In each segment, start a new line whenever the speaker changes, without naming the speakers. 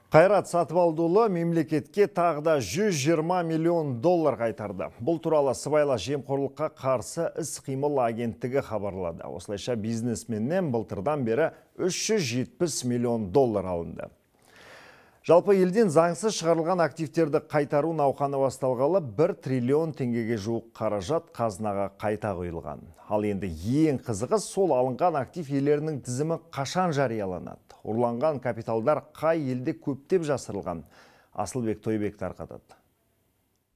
Қайрат Сатыбалдыұлы мемлекетке тағыда 120 миллион доллар қайтарды. Бұл туралы сыбайлас жемқорлыққа қарсы іс-қимыл агенттігі хабарлады. Осылайша бизнесменнен былтырдан бері 370 миллион доллар алынды. Жалпы елден заңсыз шығарылған активтерді қайтару науқаны басталғалы 1 триллион теңгеге жуық қаражат қазынаға қайта құйылған. Ал енді ең қызығы сол алынған актив иелерінің тізімі қашан жарияланады? Ұрланған капиталдар қай елде көптеп жасырылған? Асылбек Тойбек тарқатады.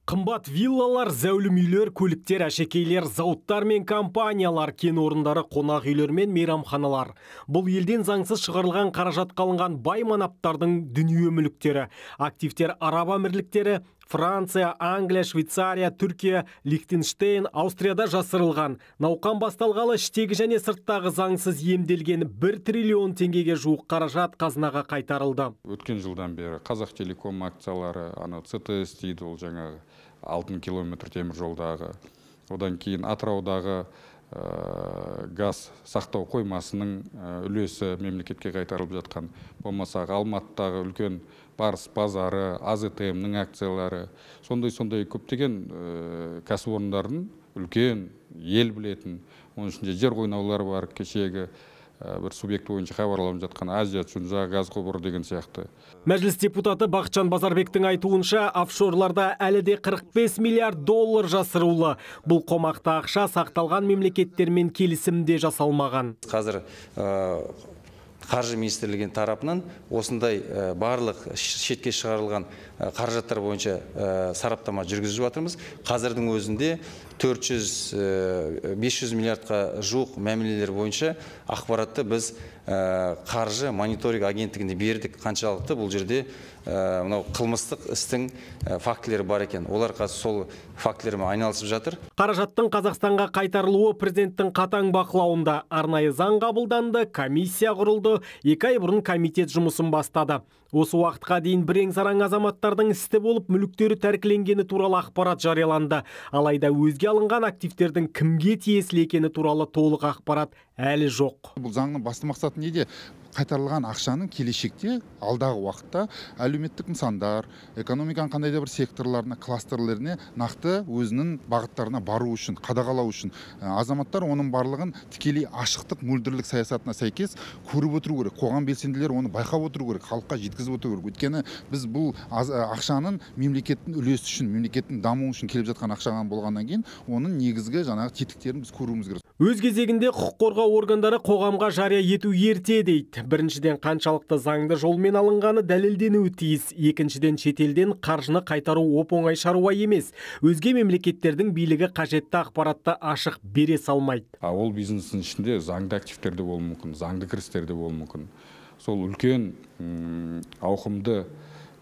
Қымбат виллалар, зәулім үйлер, көліктер, әшекейлер, зауыттар мен компаниялар, кен орындары, қонақ үйлер мен мейрамханалар. Бұл елден заңсыз шығарылған қаражат қалынған бай манаптардың дүние мүліктері. Активтер Араб Әмірліктері, Франция, Англия, Швейцария, Түркия, Лихтенштейн, Аустрияда жасырылған. Науқан басталғалы іштегі және сырттағы заңсыз емделген 1 триллион теңгеге жуық қаражат қазынаға қайтарылды.
Өткен жылдан бері Қазақтелеком акциялары, ЦТС дейді, ол жаңағы алтын километр темір жолдағы. Одан кейін Атыраудағы газ сақтау қоймасының үлесі мемлекетке қайтарылып жатқан. Болмаса Алматыдағы үлкен Барыс базары, АЗТМ-нің акциялары, сондай көптеген кәсіпорындардың үлкен ел білетін, оның ішінде жер қойнаулар бар, кешегі бір субъект бойынша хабарланып жатқан Азия Чунжа газ құбыры деген сияқты.
Мәжіліс депутаты Бақытжан Базарбектің айтуынша, офшорларда әлі де 45 миллиард доллар жасырулы. Бұл қомақты ақша сақталған мемлекеттермен келісімде жасалмаған.
Қазір Қаржы министрлігінің тарапынан осындай барлық шетке шығарылған қаражаттар бойынша сараптама жүргізіп жатырмыз. Қазірдің өзінде 500 миллиардқа жуық мәмілелер бойынша ақпаратты біз қаржы мониторинг агенттігіне бердік. Қаншалықты бұл жерде мынау қылмыстық істің фактілері бар екен. Олар қазір сол фактілермен айналысып жатыр.
Қаражаттың Қазақстанға қайтарылуы президенттің қатаң бақылауында. Арнайы заң қабылданды, комиссия құрылды, 2 ай бұрын комитет жұмысын бастады. Осы уақытқа дейін бірең-сараң азаматтардың істі болып, мүліктері тәркіленгені туралы ақпарат жарияланды. Алайда өзге алынған активтердің кімге тиесілі екені туралы толық ақпарат әлі жоқ.
Бұл заңның басты мақсаты неде? Қайтарылған ақшаның келешекте алдағы уақытта әлеуметтік нысандар, экономиканың қандай да бір секторларына, кластерлеріне нақты өзінің бағыттарына бару үшін, қадағалау үшін азаматтар оның барлығын тікелей ашықтық, мөлдірлік саясатына сәйкес көріп отыру керек. Қоғам белсенділері оны байқап отыру керек, халыққа жеткізіп отыру керек. Өйткені біз бұл ақшаның мемлекеттің үлесі үшін, мемлекеттің дамуы үшін келіп жатқан ақшадан болғаннан кейін, оның негізгі жаңағы тетіктерін біз көруіміз керек.
Өз кезегінде құқық қорғау органдары қоғамға жария ету ерте дейді. Біріншіден, қаншалықты заңды жолмен алынғаны дәлелденуі тиіс. Екіншіден, шетелден қаржыны қайтару оп-оңай шаруа емес. Өзге мемлекеттердің билігі қажетті ақпаратты ашық бере салмайды.
Ол бизнестің ішінде заңды активтерде болуы мүмкін, заңды кірістерде болуы мүмкін. Сол үлкен ауқымды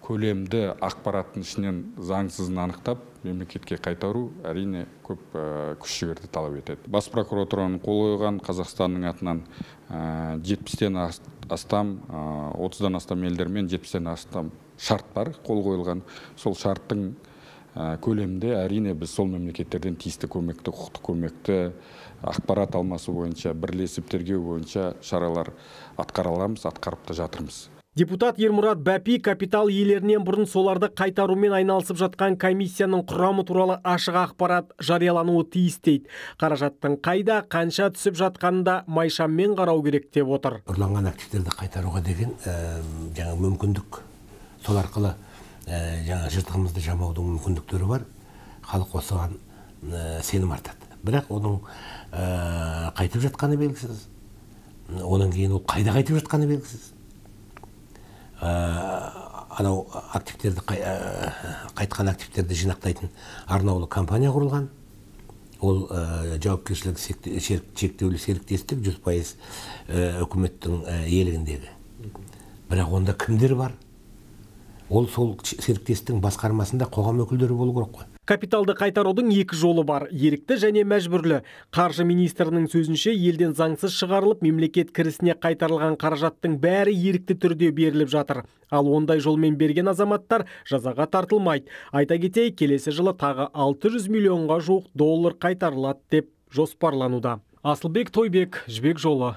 көлемді ақпараттың ішінен заңсызын анықтап, мемлекетке қайтару әрине көп күш жігерді талап етеді. Бас прокуратураның қол қойған Қазақстанның атынан 70-тен астам, 30-дан астам елдермен 70-тен астам шарт бар, қол қойылған. Сол шарттың көлемінде әрине біз сол мемлекеттерден тиісті көмекті, құқықтық көмекті, ақпарат алмасы бойынша, бірлесіп тергеу бойынша шаралар атқараламыз, атқарып та жатырмыз.
Депутат Ермұрат Бәпи капитал иелерінен бұрын соларды қайтарумен айналысып жатқан комиссияның құрамы туралы ашық ақпарат жариялануы тиіс дейді. Қаражаттың қайда, қанша түсіп жатқанында майшаммен қарау керек деп отыр.
Ұрланған активтерді қайтаруға деген жаңа мүмкіндік. Сол арқылы жаңа жыртығымызды жамаудың мүмкіндіктері бар. Халық осыған сенім артады. Бірақ оның қайтып жатқаны белгісіз. Оның кейін ол қайда қайтып жатқаны белгісіз. Анау активтерді қайтқан активтерді жинақтайтын арнаулы компания құрылған. Ол жауапкершілігі шектеулі серіктестік 100% үкіметтің иелігіндегі. Бірақ онда кімдер бар? Ол сол серіктестіктің басқармасында қоғам өкілдері болу керек қой.
Капиталды қайтарудың екі жолы бар, ерікті және мәжбүрлі. Қаржы министрінің сөзінше, елден заңсыз шығарылып, мемлекет кірісіне қайтарылған қаражаттың бәрі ерікті түрде беріліп жатыр. Ал ондай жолмен берген азаматтар жазаға тартылмайды. Айта кетейік, келесі жылы тағы 600 миллионға жуық доллар қайтарылады деп жоспарлануда. Асылбек Тойбек, Жібек жолы.